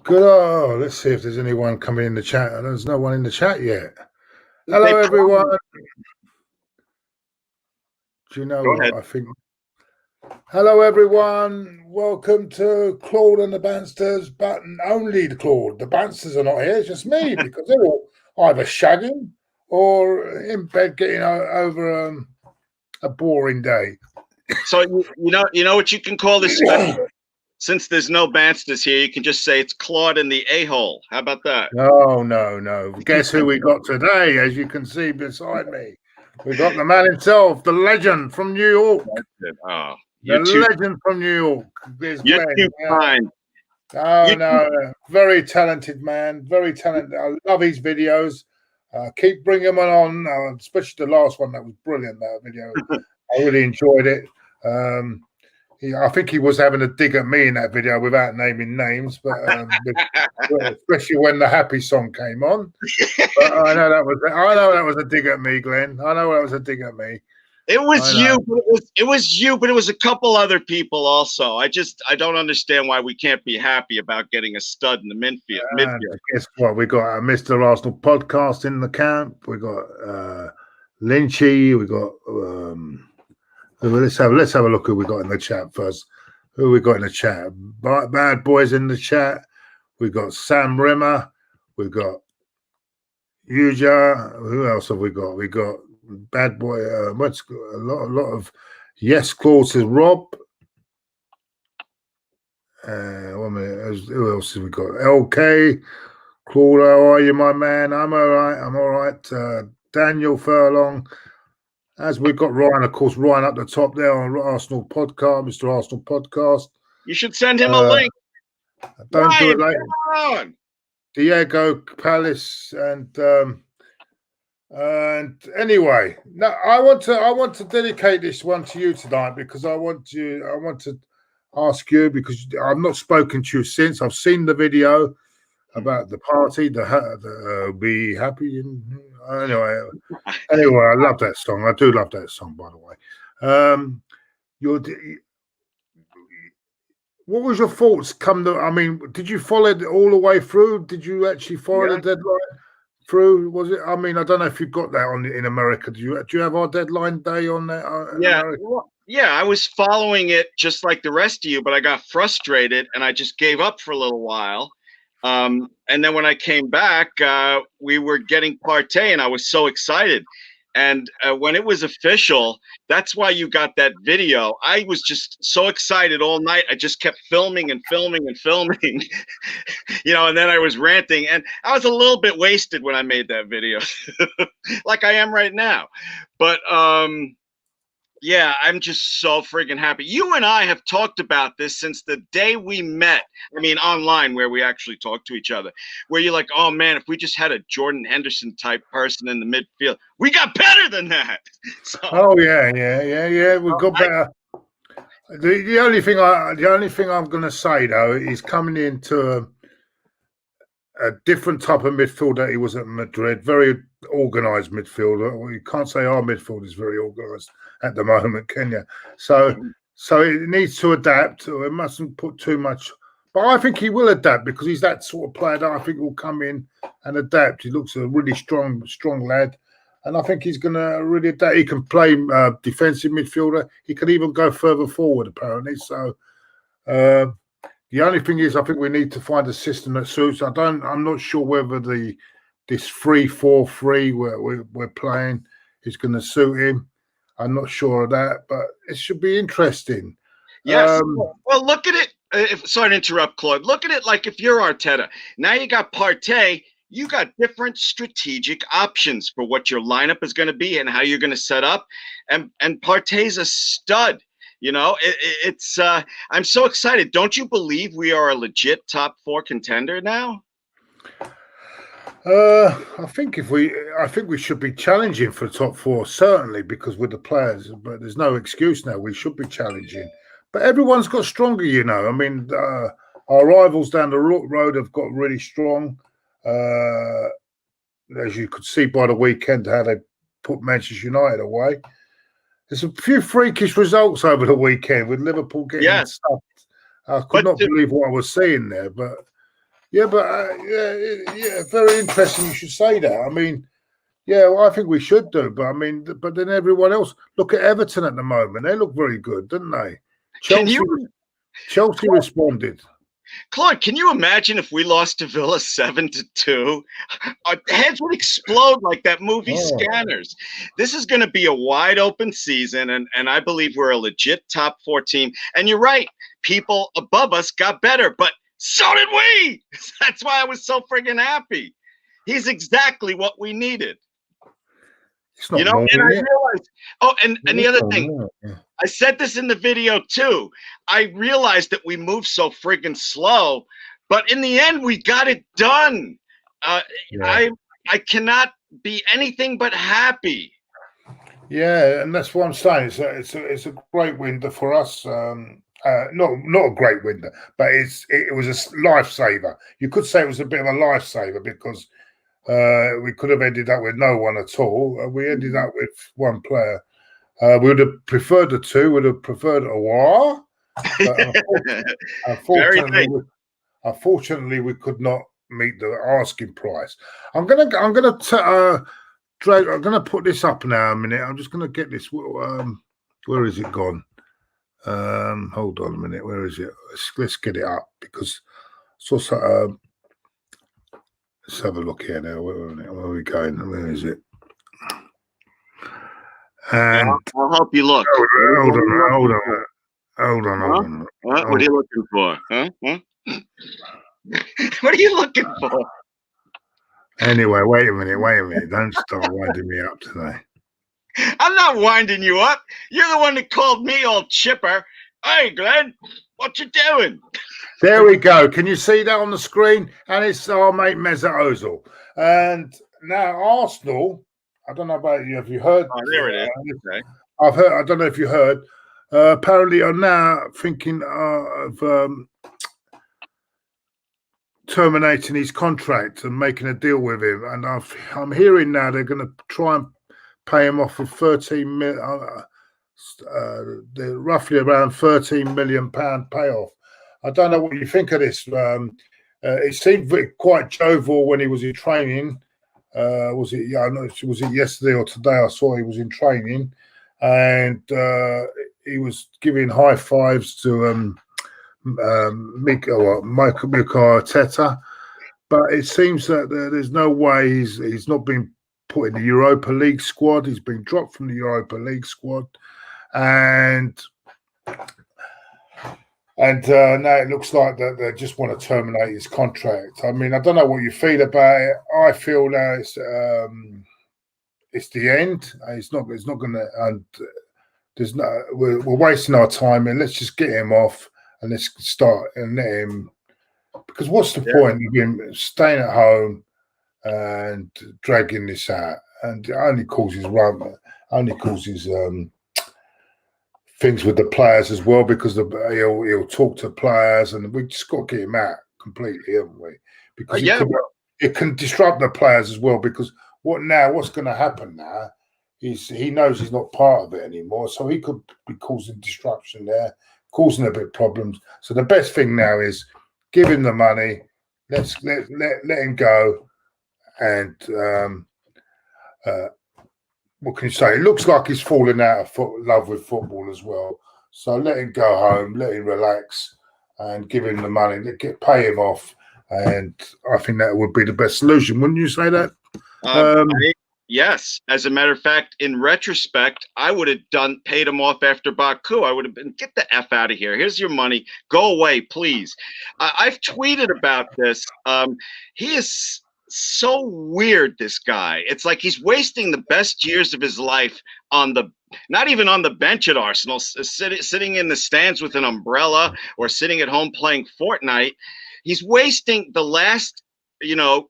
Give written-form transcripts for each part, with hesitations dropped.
Good. Oh, let's see if there's anyone coming in the chat. There's no one in the chat yet. Hello, everyone. Do you know what I think? Hello, everyone. Welcome to Claude and the Bansters, but only the Claude. The Bansters are not here. It's just me because they're all either shagging or in bed getting over a boring day. So you know what you can call this special? Since there's no Bansters here, you can just say it's Claude and the A-hole. How about that? No. Guess who we got today? As you can see beside me, we got the man himself, the legend from New York. Oh, the legend from New York. You're too kind. No, very talented man, very talented. I love his videos. Keep bringing them on, especially the last one. That was brilliant, that video. I really enjoyed it. I think he was having a dig at me in that video without naming names, but especially when the Happy song came on. But I know that was a dig at me, Glenn. I know that was a dig at me. It was you, but it was you, but it was a couple other people also. I don't understand why we can't be happy about getting a stud in the midfield. Guess what? We got a Mr. Arsenal podcast in the camp. We got Lynchy. We got. Let's have a look who we got in the chat first. Who we got in the chat? Bad Boys in the chat. We got Sam Rimmer. We got Yuja. Who else have we got? We got Bad Boy. A lot of yes clauses. Rob. 1 minute. Who else have we got? LK. Claude, how are you, my man? I'm all right. Daniel Furlong. As we've got Ryan, of course, Ryan up the top there on Arsenal Podcast, Mr. Arsenal Podcast. You should send him a link. Don't do it later. Diego Palace and anyway, no, I want to dedicate this one to you tonight because I want to ask you because I've not spoken to you since. I've seen the video about the party, the be happy. Anyway, I love that song. I do love that song, by the way. What was your thoughts? Did you follow it all the way through? Did you actually follow the deadline through? Was it? I mean, I don't know if you got that in America. Do you have our deadline day on that? I was following it just like the rest of you, but I got frustrated and I just gave up for a little while. And then when I came back, we were getting Partey, and I was so excited. And when it was official, that's why you got that video. I was just so excited all night. I just kept filming and filming and filming, and then I was ranting. And I was a little bit wasted when I made that video, like I am right now. But yeah, I'm just so freaking happy. You and I have talked about this since the day we met. I mean, online where we actually talked to each other, where you're like, oh, man, if we just had a Jordan Henderson type person in the midfield, we got better than that. So, We got better. The only thing I'm going to say, though, is coming into a different type of midfield that he was at Madrid, very organised midfielder. Well, you can't say our midfield is very organised at the moment, can you? So it needs to adapt. It mustn't put too much. But I think he will adapt because he's that sort of player that I think will come in and adapt. He looks a really strong lad. And I think he's going to really adapt. He can play defensive midfielder. He can even go further forward, apparently. So the only thing is I think we need to find a system that suits. I'm not sure whether this 3-4-3 we're playing is going to suit him. I'm not sure of that, but it should be interesting. Yes. Well, look at it. Sorry to interrupt, Claude. Look at it like if you're Arteta. Now you got Partey. You got different strategic options for what your lineup is going to be and how you're going to set up. And Partey's a stud. It's I'm so excited. Don't you believe we are a legit top 4 contender now? I think we should be challenging for the top 4, certainly, because with the players, but there's no excuse now. We should be challenging. But everyone's got stronger, I mean, our rivals down the road have got really strong. As you could see by the weekend, how they put Manchester United away. There's a few freakish results over the weekend with Liverpool getting stuffed. I could not believe what I was seeing there, but Yeah, but yeah, very interesting. You should say that. I mean, yeah, well, I think we should do, but I mean, but then everyone else. Look at Everton at the moment; they look very good, don't they? Chelsea responded. Claude, can you imagine if we lost to Villa 7-2? Our heads would explode like that movie Scanners. This is going to be a wide open season, and I believe we're a legit top 4 team. And you're right, people above us got better, but so did we. That's why I was so friggin' happy. He's exactly what we needed. You know, and I realized, and the other thing, I said this in the video too. I realized that we moved so friggin' slow, but in the end, we got it done. I cannot be anything but happy. Yeah, and that's what I'm saying. It's a great window for us. Not a great window, but it was a lifesaver. You could say it was a bit of a lifesaver because we could have ended up with no one at all. We ended up with one player. We would have preferred the 2. Would have preferred a war. Unfortunately, we could not meet the asking price. I'm gonna put this up now a minute. I'm just gonna get this. Where is it gone? Hold on a minute. Where is it? Let's get it up because let's have a look here now. Where are we going? Where is it? And I'll help you look. Hold on. What are you looking for? Huh? What are you looking for? Anyway, wait a minute. Don't start winding me up today. I'm not winding you up. You're the one that called me all chipper. Hey, Glenn, what you doing? There we go. Can you see that on the screen? And it's our mate Mesut Ozil. And now Arsenal, I don't know about you. Have you heard? Oh, there it is. Okay. I've heard. I don't know if you heard. Apparently, are now thinking of terminating his contract and making a deal with him. And I'm hearing now they're going to try and pay him off with 13 million, roughly around 13 million pound payoff. I don't know what you think of this. It seemed quite jovial when he was in training. Was it? Yeah, I know. Was it yesterday or today? I saw he was in training, and he was giving high fives to Mikel Arteta. But it seems that there's no way he's not been put in the Europa League squad. He's been dropped from the Europa League squad, and now it looks like that they just want to terminate his contract. I mean, I don't know what you feel about it. I feel that it's the end. It's not going to. And there's no. We're wasting our time, and let's just get him off and let's start and let him. Because what's the point of him staying at home and dragging this out? And it only causes things with the players as well, because he'll talk to players, and we just got to get him out completely, haven't we? Because it can disrupt the players as well. Because what's going to happen now is he knows he's not part of it anymore, so he could be causing disruption there, causing a bit of problems. So the best thing now is give him the money, let him go, and what can you say? It looks like he's falling out of love with football as well. So let him go home, let him relax, and give him the money. Pay him off, and I think that would be the best solution. Wouldn't you say that? Yes. As a matter of fact, in retrospect, I would have paid him off after Baku. I would have been, get the F out of here. Here's your money. Go away, please. I've tweeted about this. He is so weird, this guy. It's like he's wasting the best years of his life not even on the bench at Arsenal, sitting in the stands with an umbrella or sitting at home playing Fortnite. He's wasting the last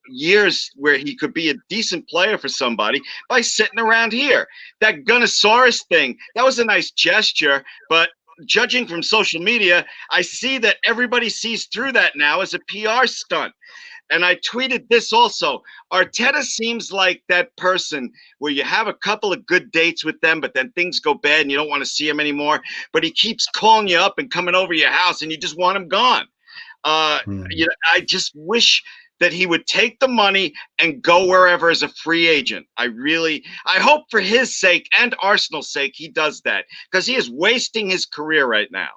years where he could be a decent player for somebody by sitting around here. That Gunnosaurus thing, that was a nice gesture, but judging from social media, I see that everybody sees through that now as a PR stunt. And I tweeted this also. Arteta seems like that person where you have a couple of good dates with them, but then things go bad and you don't want to see him anymore. But he keeps calling you up and coming over your house and you just want him gone. You know, I just wish that he would take the money and go wherever as a free agent. I hope for his sake and Arsenal's sake he does that, because he is wasting his career right now.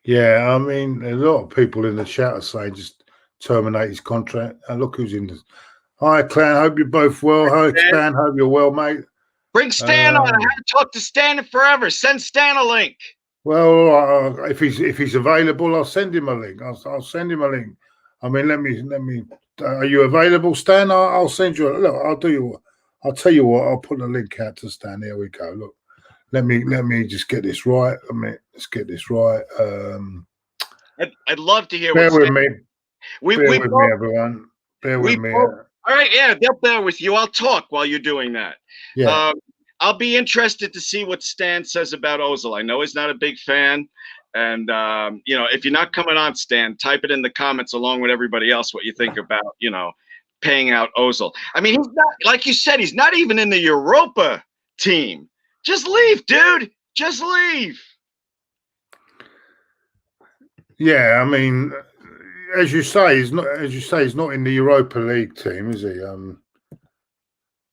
Yeah, I mean, a lot of people in the chat are saying just terminate his contract. And look who's in this. Hi, Clan. Hope you're both well. Hi, Stan. Hope you're well, mate. Bring Stan on. I haven't talked to Stan in forever. Send Stan a link. Well, if he's available, I'll send him a link. I'll send him a link. I mean, let me. Are you available, Stan? I'll send you. Look, I'll tell you what. I'll put a link out to Stan. Here we go. Look, let me just get this right. Let's get this right. I'd love to hear. Bear with me. Bear with me, everyone. Bear with me. All right, yeah, they'll bear with you. I'll talk while you're doing that. Yeah. I'll be interested to see what Stan says about Ozil. I know he's not a big fan. And, you know, if you're not coming on, Stan, type it in the comments along with everybody else what you think about, you know, paying out Ozil. I mean, he's not, like you said, he's not even in the Europa team. Just leave, dude. Just leave. Yeah, I mean, as you say, he's not in the Europa League team, is he?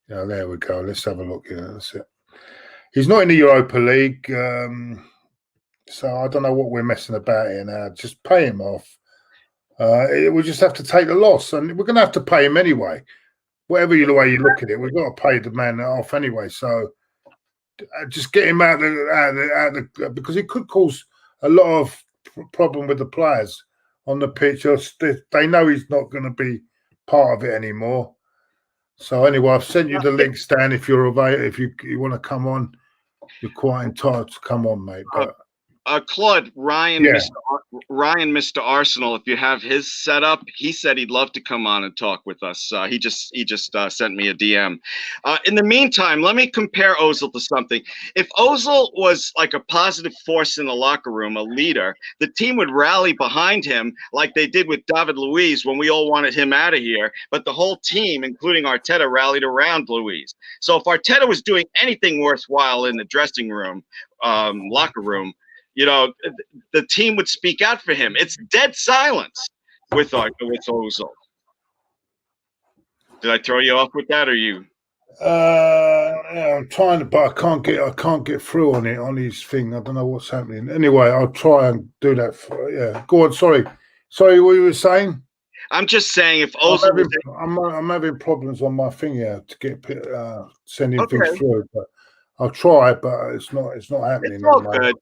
Yeah, there we go. Let's have a look. Yeah, that's it. He's not in the Europa League, so I don't know what we're messing about here now. Just pay him off. We just have to take the loss, and we're going to have to pay him anyway. Whatever the way you look at it, we've got to pay the man off anyway. So just get him out because it could cause a lot of problem with the players on the pitch. They know he's not going to be part of it anymore. So anyway, I've sent you the link, Stan. If you're available, if you want to come on, you're quite entitled to come on, mate. But Claude, Ryan, yeah. Mr. Arsenal, if you have his set up, he said he'd love to come on and talk with us. He just sent me a DM. In the meantime, let me compare Ozil to something. If Ozil was like a positive force in the locker room, a leader, the team would rally behind him like they did with David Luiz when we all wanted him out of here. But the whole team, including Arteta, rallied around Luiz. So if Arteta was doing anything worthwhile in the dressing room, locker room, you know, the team would speak out for him. It's dead silence with Ozil. Did I throw you off with that, or you? Yeah, I'm trying to, but I can't get through on his thing. I don't know what's happening. Anyway, I'll try and do that. Yeah, go on. Sorry, what you were saying? I'm just saying, if Ozil, I'm having problems on my thing here to get sending things through. But I'll try, but it's not happening. It's all good.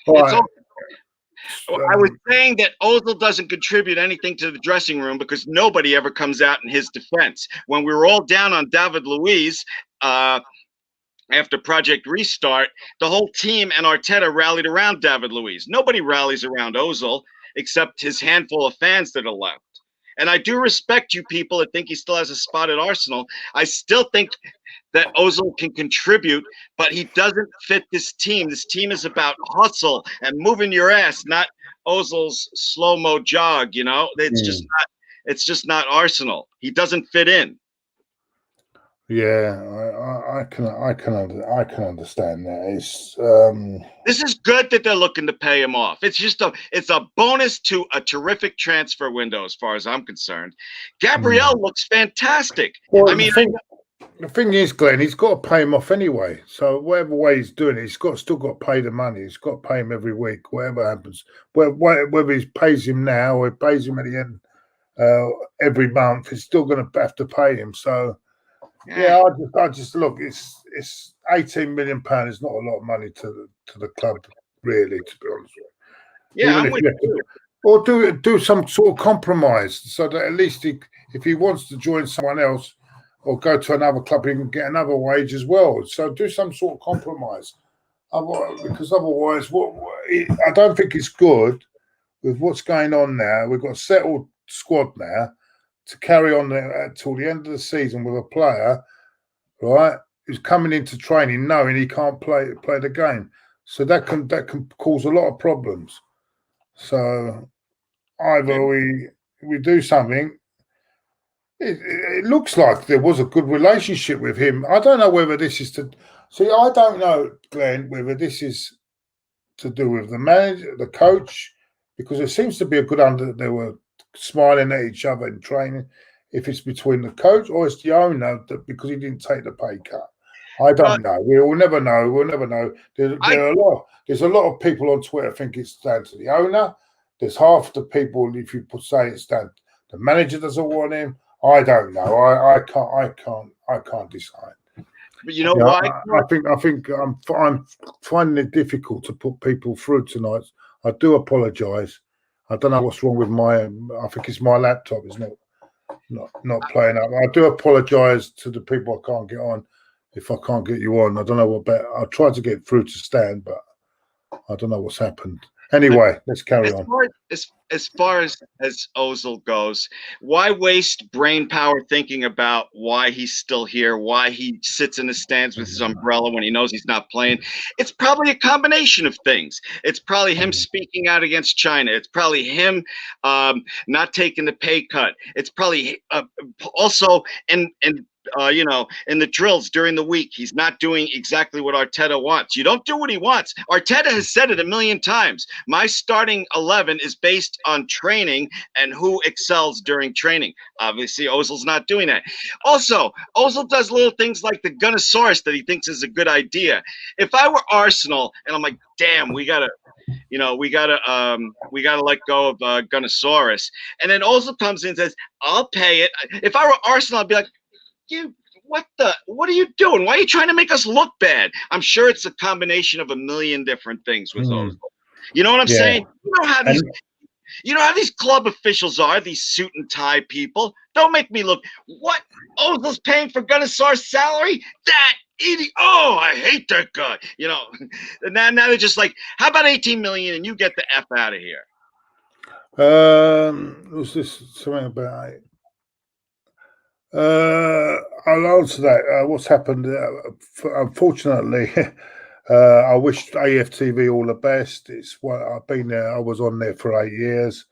I was saying that Ozil doesn't contribute anything to the dressing room because nobody ever comes out in his defense. When we were all down on David Luiz after Project Restart, the whole team and Arteta rallied around David Luiz. Nobody rallies around Ozil except his handful of fans that are left. And I do respect you people that think he still has a spot at Arsenal. I still think that Ozil can contribute, but he doesn't fit this team. This team is about hustle and moving your ass, not Ozil's slow-mo jog, you know? It's just not Arsenal. He doesn't fit in. Yeah, I can understand that. This is good that they're looking to pay him off. It's a bonus to a terrific transfer window as far as I'm concerned. Gabriel looks fantastic. Well, I mean, the thing is, Glenn, he's got to pay him off anyway. So whatever way he's doing it, he's still got to pay the money. He's got to pay him every week, whatever happens. Whether he pays him now or he pays him at the end every month, he's still going to have to pay him. So yeah, I just look. It's £18 million is not a lot of money to the club, really, to be honest with you. Yeah, or do some sort of compromise so that at least if he wants to join someone else or go to another club, he can get another wage as well. So do some sort of compromise, because otherwise, I don't think it's good with what's going on now. We've got a settled squad now to carry on until the end of the season with a player, right, who's coming into training knowing he can't play the game. So that can cause a lot of problems. So either we do something. It looks like there was a good relationship with him. I don't know whether this is I don't know, Glenn, whether this is to do with the manager, the coach, because there seems to be a good they were smiling at each other in training. If it's between the coach or it's the owner because he didn't take the pay cut, I don't know. We'll never know. We'll never know. There's a lot of people on Twitter think it's down to the owner. There's half the people, if you say it's down, the manager doesn't want him. I don't know. I can't decide. But you know why? I think I'm finding it difficult to put people through tonight. I do apologise. I don't know what's wrong with I think it's my laptop, isn't it? Not playing up. I do apologise to the people I can't get on. If I can't get you on, I don't know what better. I tried to get through to Stan, but I don't know what's happened. Anyway, let's carry on. As far as Ozil goes, why waste brain power thinking about why he's still here, why he sits in the stands with his umbrella when he knows he's not playing? It's probably a combination of things. It's probably him speaking out against China. It's probably him not taking the pay cut. It's probably also in the drills during the week, he's not doing exactly what Arteta wants. You don't do what he wants. Arteta has said it a million times. My starting 11 is based on training and who excels during training. Obviously, Ozil's not doing that. Also, Ozil does little things like the Gunnosaurus that he thinks is a good idea. If I were Arsenal and I'm like, damn, we gotta let go of Gunnosaurus, and then Ozil comes in and says, I'll pay it. If I were Arsenal, I'd be like, what are you doing? Why are you trying to make us look bad? I'm sure it's a combination of a million different things with Ozil. You know what I'm saying? You know how these club officials are, these suit and tie people. Don't make me look. What? Ozil's paying for Gunnosaur's salary? That idiot. Oh, I hate that guy. Now they're just like, how about 18 million and you get the F out of here? Was this something about it? I'll answer that. What's happened? Unfortunately, I wish AFTV all the best. I've been there. I was on there for 8 years.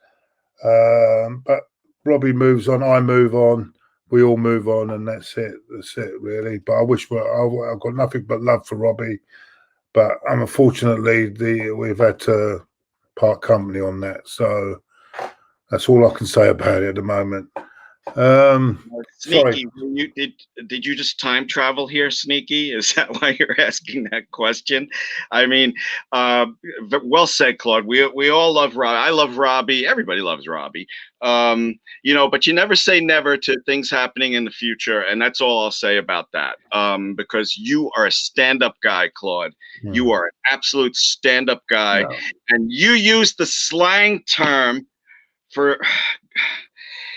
But Robbie moves on. I move on. We all move on, and that's it. That's it, really. But I've got nothing but love for Robbie. But unfortunately, we've had to part company on that. So that's all I can say about it at the moment. Sneaky, did you just time travel here, Sneaky? Is that why you're asking that question? I mean, well said, Claude. We all love Robbie. I love Robbie. Everybody loves Robbie. But you never say never to things happening in the future, and that's all I'll say about that. Because you are a stand-up guy, Claude. You are an absolute stand-up guy, and you use the slang term for.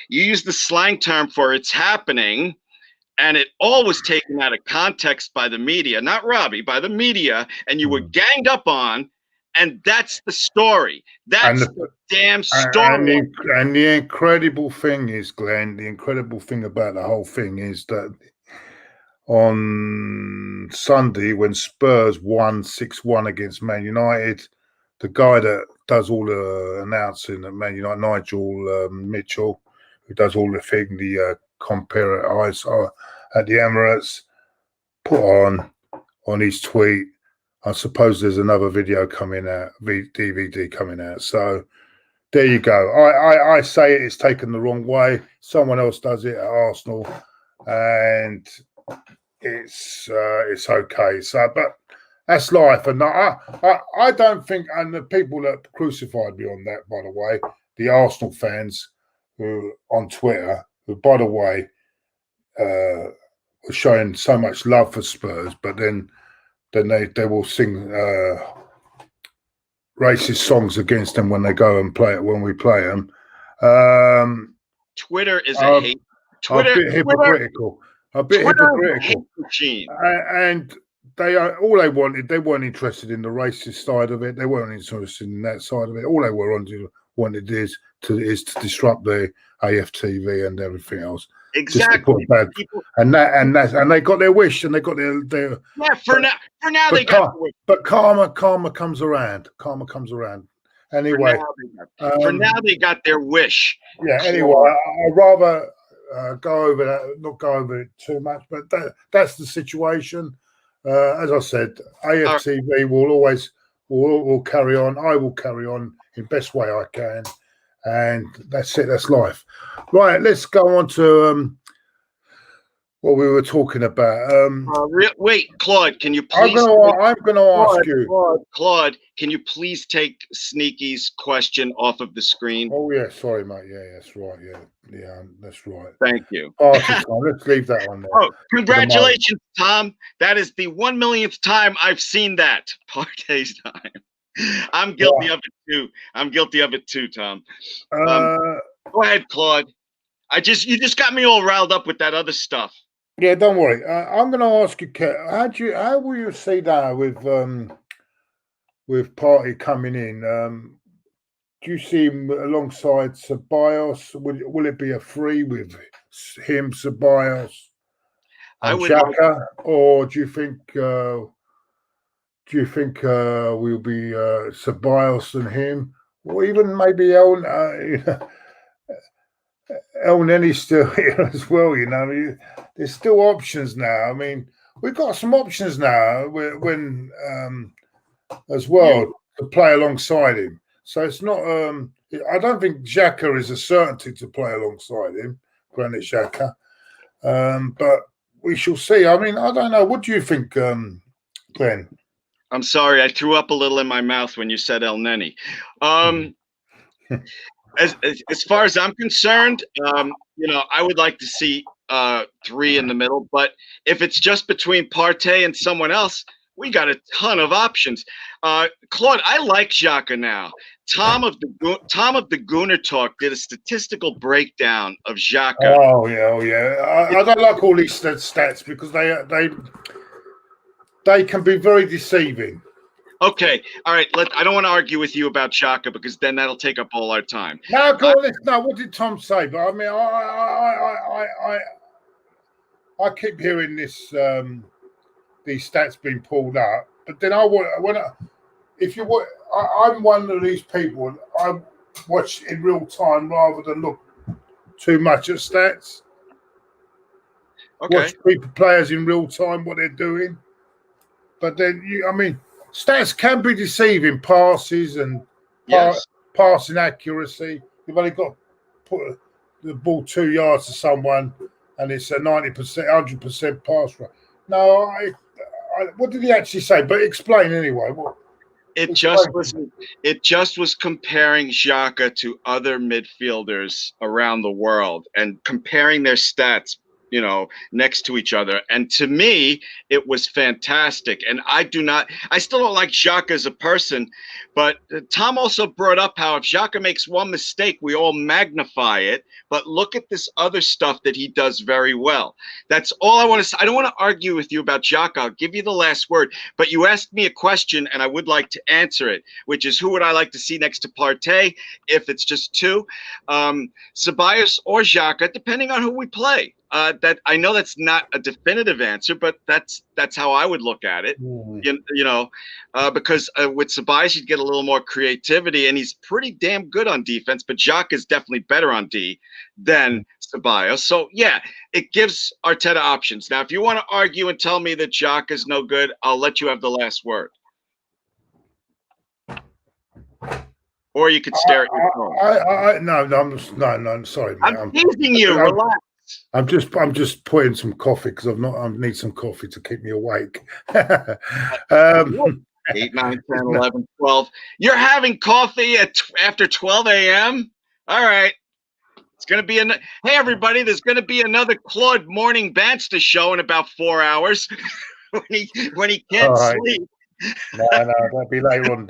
You use the slang term for it's happening, and it all was taken out of context by the media, not Robbie, by the media, and you were ganged up on, and that's the story. That's the damn story. And the incredible thing is, Glenn, the incredible thing about the whole thing is that on Sunday, when Spurs won 6-1 against Man United, the guy that does all the announcing at Man United, Nigel Mitchell, who does all the thing, the compare eyes at the Emirates, put on his tweet, I suppose there's another video coming out, DVD coming out. So there you go. I say it's taken the wrong way. Someone else does it at Arsenal, and it's okay. So, but that's life. And I don't think, and the people that crucified me on that, by the way, the Arsenal fans, who on Twitter, who, by the way, were showing so much love for Spurs, but then they will sing racist songs against them when they go and play it, when we play them. Twitter is a hate. Twitter, a bit hypocritical. Machine. And they wanted. They weren't interested in the racist side of it. They weren't interested in that side of it. All they wanted is to disrupt the AFTV and everything else. Exactly. And they got their wish, and they got their for now they got their wish. But karma comes around. Anyway, for now they got their wish. Yeah. Anyway, I'd rather go over that, not go over it too much. But that's the situation. As I said, AFTV will always we'll carry on. I will carry on in the best way I can. And that's it. That's life. Right, let's go on to what we were talking about. Wait, Claude, can you I'm please? gonna ask you. Claude, can you please take Sneaky's question off of the screen? Oh yeah, sorry, mate. Yeah, that's right. Yeah, that's right. Thank you. Let's leave that one there. Oh, congratulations, Tom. That is the 1 millionth time I've seen that. Partey's time. I'm guilty of it too. Tom. Go ahead, Claude. You just got me all riled up with that other stuff. Yeah, don't worry. I'm going to ask you, how will you see that with Partey coming in? Do you see him alongside Ceballos? Will it be a free with him, Ceballos, and Xhaka, or do you think we'll be Ceballos and him, or even maybe El Nenny's still here as well? There's still options now. I mean, we've got some options now when as well to play alongside him. So it's not. I don't think Xhaka is a certainty to play alongside him, Granit Xhaka. But we shall see. I mean, I don't know. What do you think, Glenn? I'm sorry, I threw up a little in my mouth when you said El Nenny. As far as I'm concerned, I would like to see 3 in the middle. But if it's just between Partey and someone else, we got a ton of options. Claude, I like Xhaka now. Tom of the Gooner Talk did a statistical breakdown of Xhaka. Oh yeah. I don't like all these stats because they can be very deceiving. Okay, all right. I don't want to argue with you about Xhaka because then that'll take up all our time. No, go on. No, what did Tom say? But I mean, I keep hearing this these stats being pulled up, but then I'm one of these people. I watch in real time rather than look too much at stats. Okay. Watch players in real time what they're doing, but then stats can be deceiving. Passes and passing accuracy. You've only got to put the ball 2 yards to someone, and it's a 90%, 100% pass rate. No, what did he actually say? But explain anyway. It just was comparing Xhaka to other midfielders around the world and comparing their stats, next to each other. And to me, it was fantastic. And I still don't like Xhaka as a person, but Tom also brought up how if Xhaka makes one mistake, we all magnify it. But look at this other stuff that he does very well. That's all I want to say. I don't want to argue with you about Xhaka. I'll give you the last word. But you asked me a question, and I would like to answer it, which is who would I like to see next to Partey if it's just 2? Ceballos or Xhaka, depending on who we play. That I know that's not a definitive answer, but that's how I would look at it. Because with Ceballos you'd get a little more creativity, and he's pretty damn good on defense. But Xhaka is definitely better on D than Ceballos. So yeah, it gives Arteta options. Now, if you want to argue and tell me that Xhaka is no good, I'll let you have the last word. Or you could stare at your phone. No, sorry, mate. I'm teasing you. Relax. I'm just putting some coffee because I need some coffee to keep me awake. 8, 9, 10, 11, 12. You're having coffee after 12 a.m.? All right. It's going to be hey, everybody, there's going to be another Claude Morning Banster show in about 4 hours when he can't sleep. No, that'll be later on.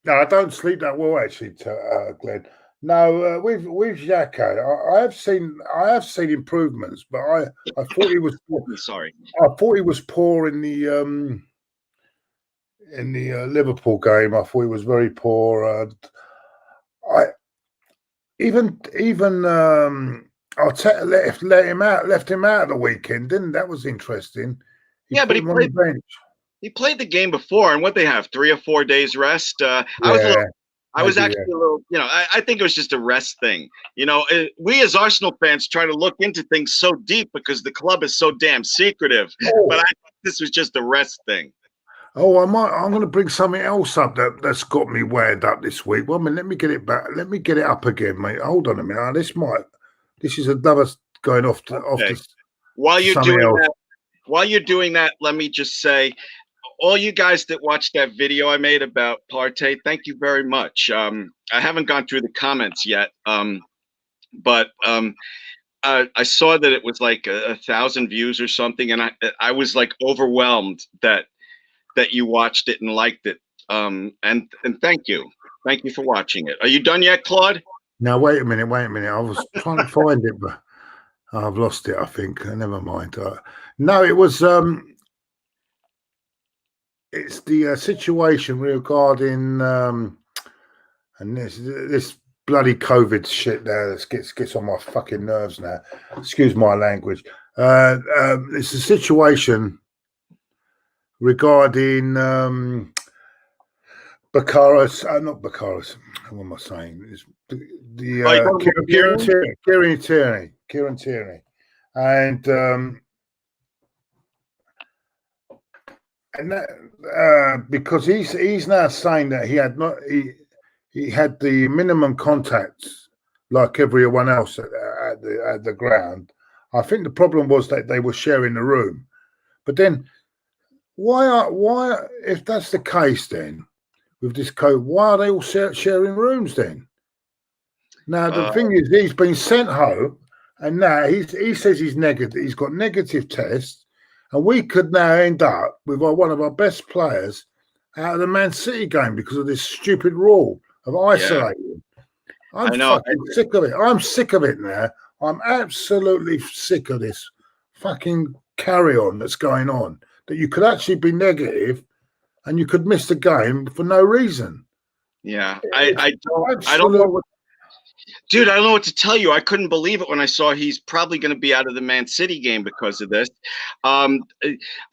No, I don't sleep that well, actually, Glenn. No, with Xhaka, I have seen improvements, but I thought he was. Sorry, I thought he was poor in the Liverpool game. I thought he was very poor. Arteta left him out of the weekend, didn't? That was interesting. But he played. He played the game before, and what they have 3 or 4 days rest. I was actually a little, I think it was just a rest thing. We as Arsenal fans try to look into things so deep because the club is so damn secretive. But I think this was just a rest thing. Oh, I'm going to bring something else up that's got me wound up this week. Well, I mean, let me get it back. Let me get it up again, mate. Hold on a minute. This is another going off to While you're something doing else. that, let me just say, all you guys that watched that video I made about Partey, thank you very much. I haven't gone through the comments yet, but I saw that it was like 1,000 views or something, and I was like overwhelmed that you watched it and liked it. And thank you for watching it. Are you done yet, Claude? Now wait a minute. I was trying to find it, but I've lost it. I think. Never mind. No, it was. It's the situation regarding and this bloody COVID shit now that gets on my fucking nerves now. Excuse my language. It's a situation regarding Bakaris, not Bakaris. What am I saying? It's Kieran Tierney, and that because he's now saying that he had the minimum contacts like everyone else at the ground. I think the problem was that they were sharing the room, but then why if that's the case then with this code, why are they all sharing rooms then? Now the thing is, he's been sent home, and now he says he's negative. He's got negative tests. And we could now end up with one of our best players out of the Man City game because of this stupid rule of isolating. Yeah. I'm fucking sick of it. I'm sick of it now. I'm absolutely sick of this fucking carry-on that's going on. That you could actually be negative and you could miss the game for no reason. Yeah, I don't know what. Dude, I don't know what to tell you. I couldn't believe it when I saw he's probably going to be out of the Man City game because of this. I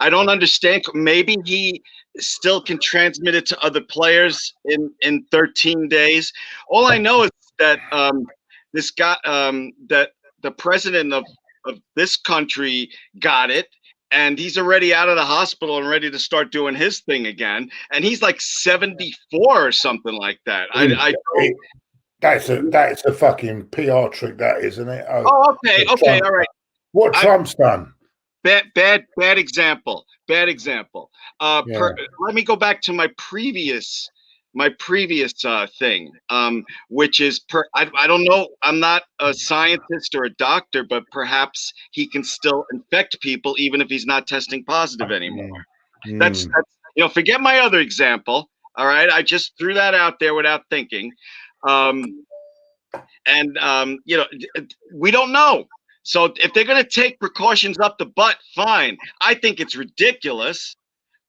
don't understand. Maybe he still can transmit it to other players in 13 days. All I know is that this guy, that the president of this country got it, and he's already out of the hospital and ready to start doing his thing again. And he's like 74 or something like that. That's a fucking PR trick, that isn't it? Okay, all right. What Trump's done? Bad example. Let me go back to my previous thing, which is I don't know. I'm not a scientist or a doctor, but perhaps he can still infect people even if he's not testing positive anymore. That's forget my other example. All right, I just threw that out there without thinking. We don't know. So if they're going to take precautions up the butt, fine. I think it's ridiculous,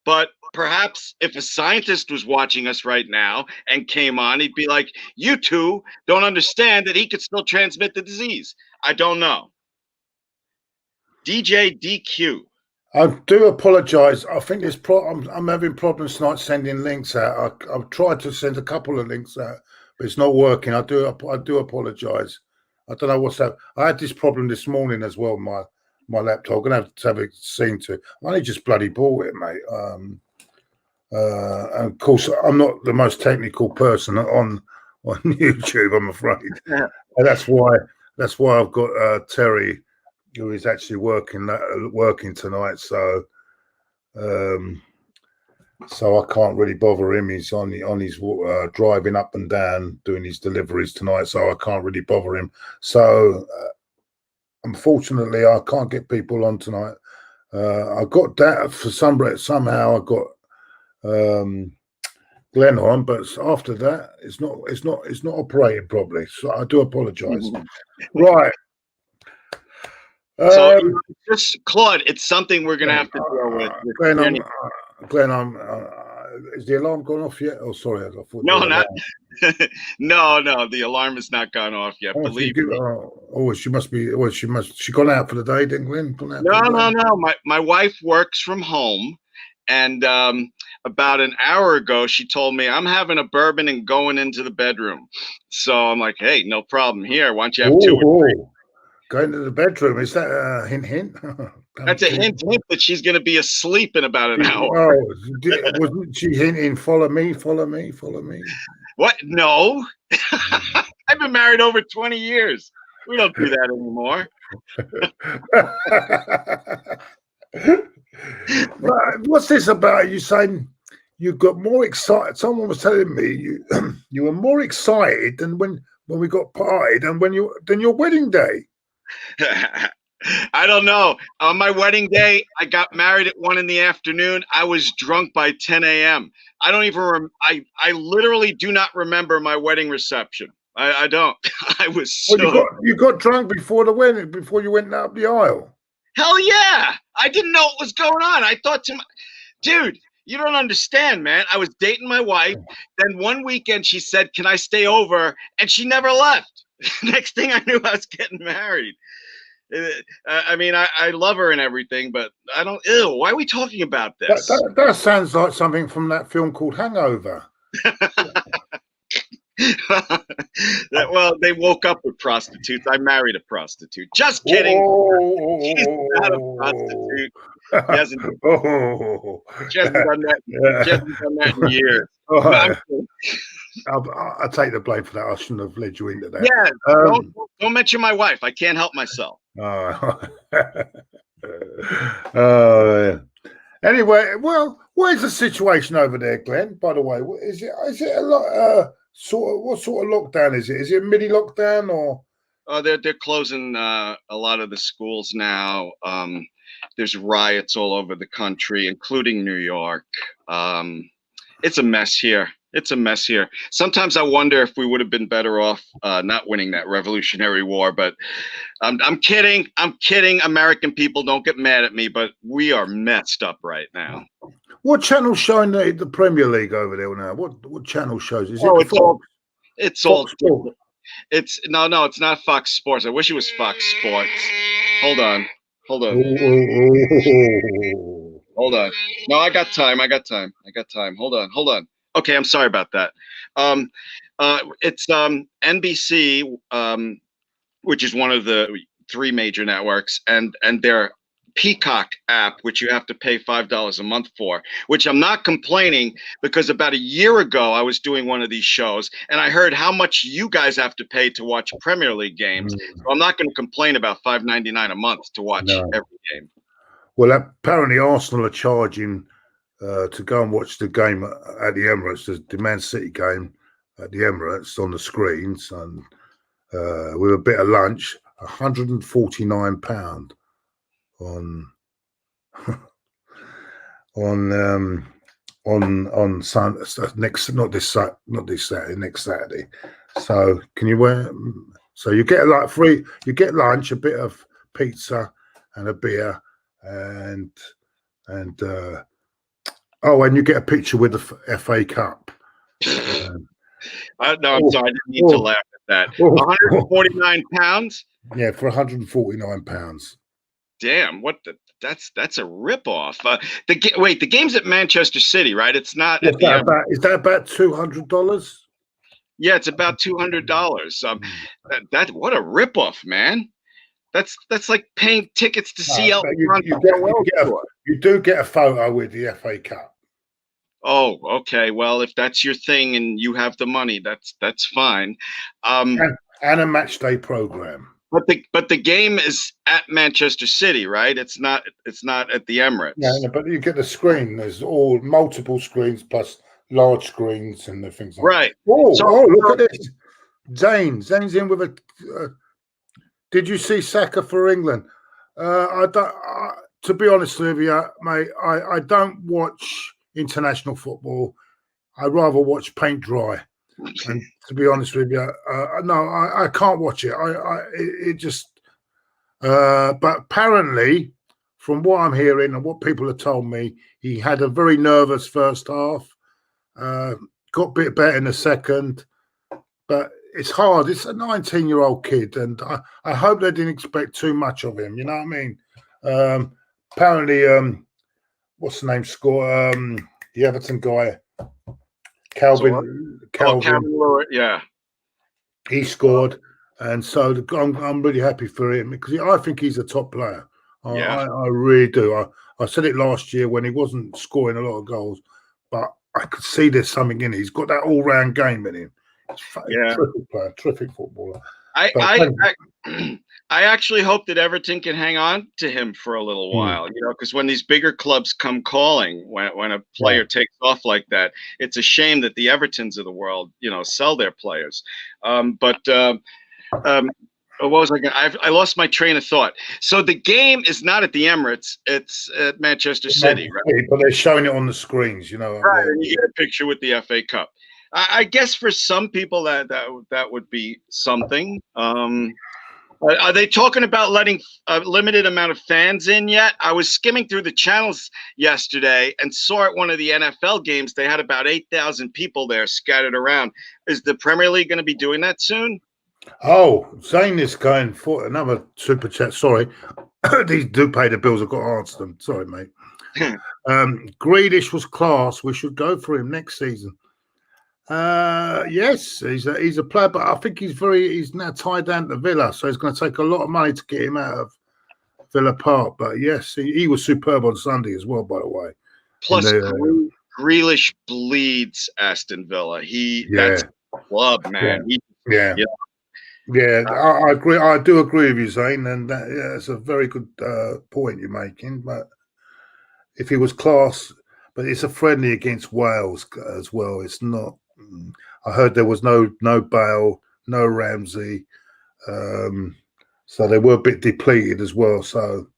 but perhaps if a scientist was watching us right now and came on, he'd be like, you two don't understand that he could still transmit the disease. I don't know. DJ DQ. I do apologise. I think I'm having problems tonight sending links out. I've tried to send a couple of links out, but it's not working. I do apologise. I don't know what's happening. I had this problem this morning as well. My laptop. I'm gonna have to have it seen to. I only just bloody bought it, mate. And of course, I'm not the most technical person on YouTube. I'm afraid. Yeah. And that's why I've got Terry, who is actually working tonight. So I can't really bother him. He's on his driving up and down doing his deliveries tonight, so I can't really bother him. So unfortunately, I can't get people on tonight. I got that for somehow I got Glenn on, but after that, it's not operating properly. So I do apologise. Right. So just Claude, it's something we're gonna have to deal with. Glenn, is the alarm gone off yet? Oh, sorry, I thought. No, not. No, the alarm has not gone off yet. Believe me. She must be. She gone out for the day, didn't Glenn? No. My wife works from home, and about an hour ago, she told me I'm having a bourbon and going into the bedroom. So I'm like, hey, no problem here. Why don't you have two or three? Going to the bedroom, is that a hint? That's a hint that she's going to be asleep in about an hour. Oh, wasn't she hinting, follow me, follow me, follow me? What? No. I've been married over 20 years. We don't do that anymore. What's this about? You saying you got more excited? Someone was telling me you were more excited than when we got parted and than your wedding day. I don't know. On my wedding day, I got married at 1 p.m. I was drunk by 10 a.m. I don't even. I literally do not remember my wedding reception. I don't. I was so. Well, you got drunk before the wedding, before you went up the aisle. Hell yeah! I didn't know what was going on. I thought dude, you don't understand, man. I was dating my wife. Then one weekend she said, "Can I stay over?" And she never left. Next thing I knew, I was getting married. I mean, I love her and everything, but I don't. Ew, why are we talking about this? That sounds like something from that film called Hangover. Well, they woke up with prostitutes. I married a prostitute. Just kidding. She's not a prostitute. She hasn't done that. She hasn't done that in years. I'll take the blame for that. I shouldn't have led you into that. Yeah, don't mention my wife. I can't help myself. Anyway, well, where's the situation over there, Glenn? By the way, is it a lot? What sort of lockdown is it? Is it a mini lockdown or? They're closing a lot of the schools now. There's riots all over the country, including New York. It's a mess here. It's a mess here. Sometimes I wonder if we would have been better off not winning that Revolutionary War. But I'm kidding. I'm kidding. American people, don't get mad at me, but we are messed up right now. What channel's showing the Premier League over there now? What channel shows? Is it Fox? Sport? It's no, it's not Fox Sports. I wish it was Fox Sports. Hold on. Hold on. No, I got time. Hold on. Okay, I'm sorry about that. It's NBC, which is one of the 3 major networks, and their Peacock app, which you have to pay $5 a month for, which I'm not complaining, because about a year ago I was doing one of these shows and I heard how much you guys have to pay to watch Premier League games. So I'm not going to complain about $5.99 a month to watch every game. Well, apparently Arsenal are charging to go and watch the game at the Emirates, the Man City game at the Emirates on the screens, and with a bit of lunch, £149 on Sunday, next Saturday, next Saturday. So can you so you get like free, you get lunch, a bit of pizza and a beer, and you get a picture with the FA Cup. No, I'm sorry, I didn't mean to laugh at that. £149? Yeah, for £149. Damn, that's a ripoff. The game's at Manchester City, right? It's not at the is that about $200? Yeah, it's about $200. What a ripoff, man. That's like paying tickets to see Elton John. You do get a photo with the FA Cup. Oh, okay. Well, if that's your thing and you have the money, that's fine. And a match day program. But the game is at Manchester City, right? It's not at the Emirates. Yeah, but you get the screen. There's all multiple screens plus large screens and the things like right. That. Look at this. Zane's in with a. Did you see Saka for England? I don't. To be honest with you, mate, I don't watch international football. I rather watch paint dry. And to be honest with you, no, I can't watch it. It just. But apparently, from what I'm hearing and what people have told me, he had a very nervous first half. Got a bit better in the second, but it's hard. It's a 19-year-old kid, and I hope they didn't expect too much of him. You know what I mean? Apparently, what's the name? Score the Everton guy. Calvin Lewis, yeah, he scored, and so I'm really happy for him because I think he's a top player. Yeah. I really do. I said it last year when he wasn't scoring a lot of goals, but I could see there's something in it. He's got that all-round game in him. He's a terrific player, terrific footballer. I actually hope that Everton can hang on to him for a little while, because when these bigger clubs come calling, when a player takes off like that, it's a shame that the Evertons of the world, sell their players. What was I going? I lost my train of thought. So the game is not at the Emirates; it's at Manchester City, right? But they're showing it on the screens, Right, and you get a picture with the FA Cup. I guess for some people that would be something. Are they talking about letting a limited amount of fans in yet? I was skimming through the channels yesterday and saw at one of the NFL games they had about 8,000 people there scattered around. Is the Premier League going to be doing that soon? Oh, Zane is going for another super chat. Sorry, these do pay the bills. I've got to answer them. Sorry, mate. Grealish was class. We should go for him next season. Yes, he's a player, but I think he's now tied down to Villa, so it's going to take a lot of money to get him out of Villa Park. But yes, he was superb on Sunday as well, by the way. Plus, Grealish bleeds Aston Villa. That's a club, man. I agree. I do agree with you, Zane, and that's a very good point you're making. But if he was class, but it's a friendly against Wales as well. It's not. I heard there was no Bale, no Ramsey, so they were a bit depleted as well. So,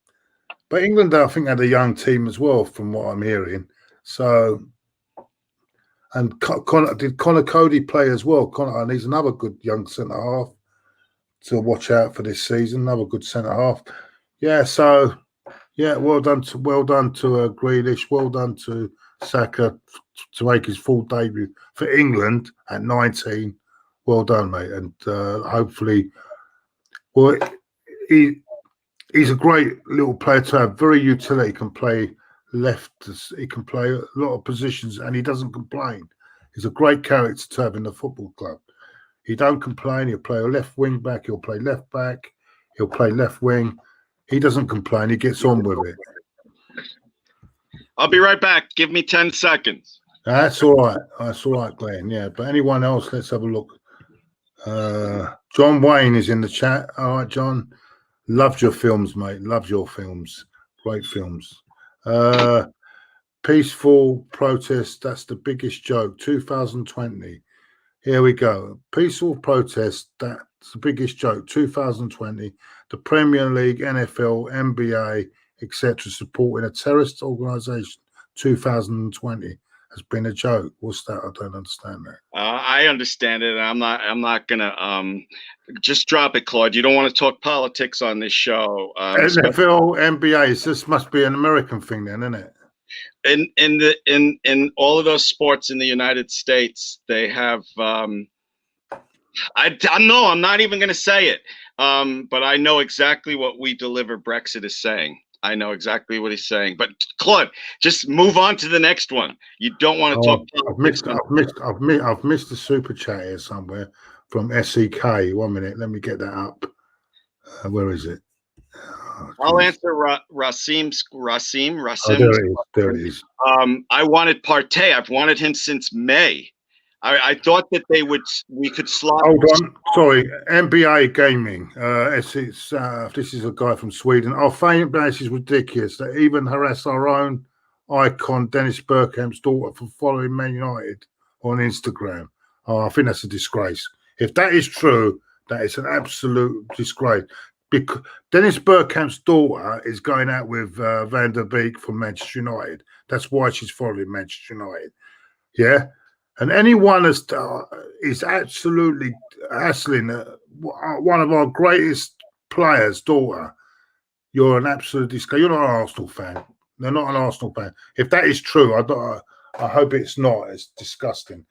but England, I think, had a young team as well, from what I'm hearing. So, and did Connor Cody play as well? And he's another good young centre half to watch out for this season. Another good centre half. Yeah. So, yeah. Well done to Grealish. Well done to Saka to make his full debut for England at 19. Well done, mate. And hopefully, he's a great little player to have. Very utility. He can play left. He can play a lot of positions, and he doesn't complain. He's a great character to have in the football club. He don't complain. He'll play a left wing back. He'll play left back. He'll play left wing. He doesn't complain. He gets on with it. I'll be right back. Give me 10 seconds. That's all right. That's all right, Glenn. Yeah, but anyone else, let's have a look. John Wayne is in the chat. All right, John. Loved your films, mate. Loved your films. Great films. Peaceful protest. That's the biggest joke. 2020. Here we go. Peaceful protest. That's the biggest joke. 2020. The Premier League, NFL, NBA, etc. supporting a terrorist organisation. 2020 has been a joke. What's that? I don't understand that. I understand it. I'm not gonna just drop it, Claude. You don't want to talk politics on this show. NFL, NBA. This must be an American thing, then, isn't it? In all of those sports in the United States, they have. I know. I'm not even going to say it. But I know exactly what We Deliver Brexit is saying. I know exactly what he's saying. But Claude, just move on to the next one. You don't want to talk. I've missed the super chat here somewhere from SEK. 1 minute, let me get that up. Where is it? I'll answer Rasim. There it is. I wanted Partey. I've wanted him since May. I thought that we could slot. Hold on, sorry. NBA Gaming. This is a guy from Sweden. Our fan base is ridiculous. They even harass our own icon, Dennis Bergkamp's daughter, for following Man United on Instagram. Oh, I think that's a disgrace. If that is true, that is an absolute disgrace. Because Dennis Bergkamp's daughter is going out with Van der Beek from Manchester United. That's why she's following Manchester United. Yeah. And anyone is absolutely hassling one of our greatest players' daughter. You're an absolute disgrace. You're not an Arsenal fan. They're not an Arsenal fan. If that is true, I hope it's not. It's disgusting.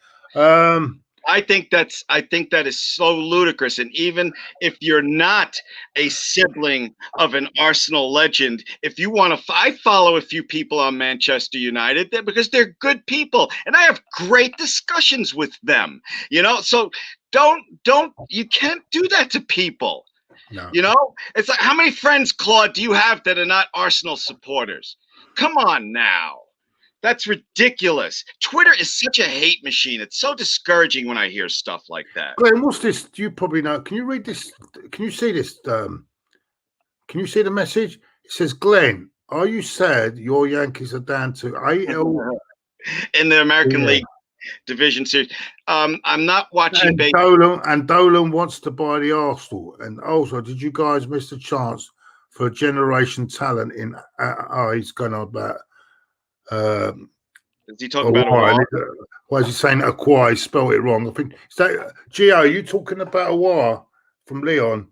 I think that is so ludicrous. And even if you're not a sibling of an Arsenal legend, if you want to, I follow a few people on Manchester United because they're good people, and I have great discussions with them. So you can't do that to people. No. You know, it's like, how many friends, Claude, do you have that are not Arsenal supporters? Come on now. That's ridiculous. Twitter is such a hate machine. It's so discouraging when I hear stuff like that. Glenn, what's this? You probably know. Can you read this? Can you see this? Can you see the message? It says, Glenn, are you sad your Yankees are down to AL? In the American League Division Series. I'm not watching and baseball. Dolan wants to buy the Arsenal. And also, did you guys miss the chance for a generation talent in he's going on about is he talking about Awar? Why is he saying acquire? He spelled it wrong. I think is that Gio, are you talking about Awar from Leon?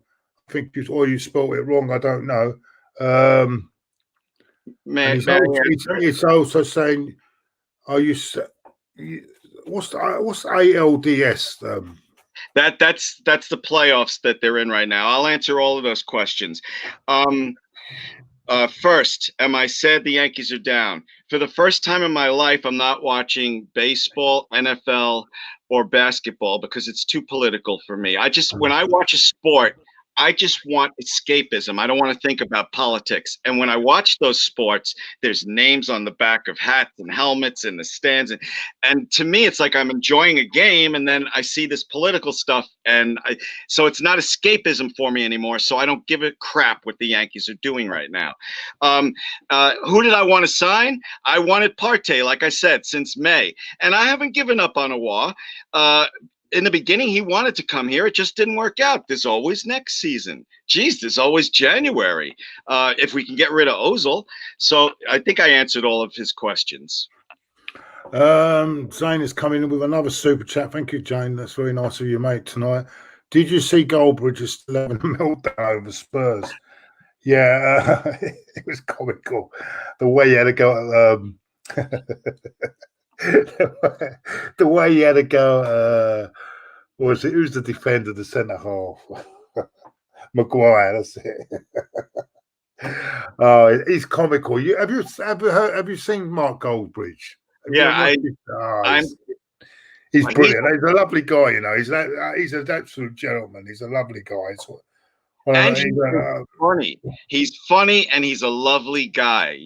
I think you spelled it wrong. I don't know. It's also saying, are you what's ALDS? That's the playoffs that they're in right now. I'll answer all of those questions. First, am I sad the Yankees are down? For the first time in my life, I'm not watching baseball, NFL, or basketball because it's too political for me. When I watch a sport, I just want escapism. I don't want to think about politics. And when I watch those sports, there's names on the back of hats and helmets in the stands. And to me, it's like I'm enjoying a game, and then I see this political stuff. So it's not escapism for me anymore. So I don't give a crap what the Yankees are doing right now. Who did I want to sign? I wanted Partey, like I said, since May. And I haven't given up on Awar. In the beginning, he wanted to come here. It just didn't work out. There's always next season. Geez, there's always January if we can get rid of Ozil. So I think I answered all of his questions. Zane is coming in with another super chat. Thank you, Jane. That's very nice of you, mate, tonight. Did you see Goldbridge is still having a meltdown over Spurs? Yeah, it was comical. The way he had to go... the way he had to go, was it? Who's the defender, the centre half? Maguire, that's it. Oh, he's comical. Have you seen Mark Goldbridge? He's brilliant. He's a lovely guy, you know. He's an absolute gentleman. He's a lovely guy. And he's funny. He's funny, and he's a lovely guy.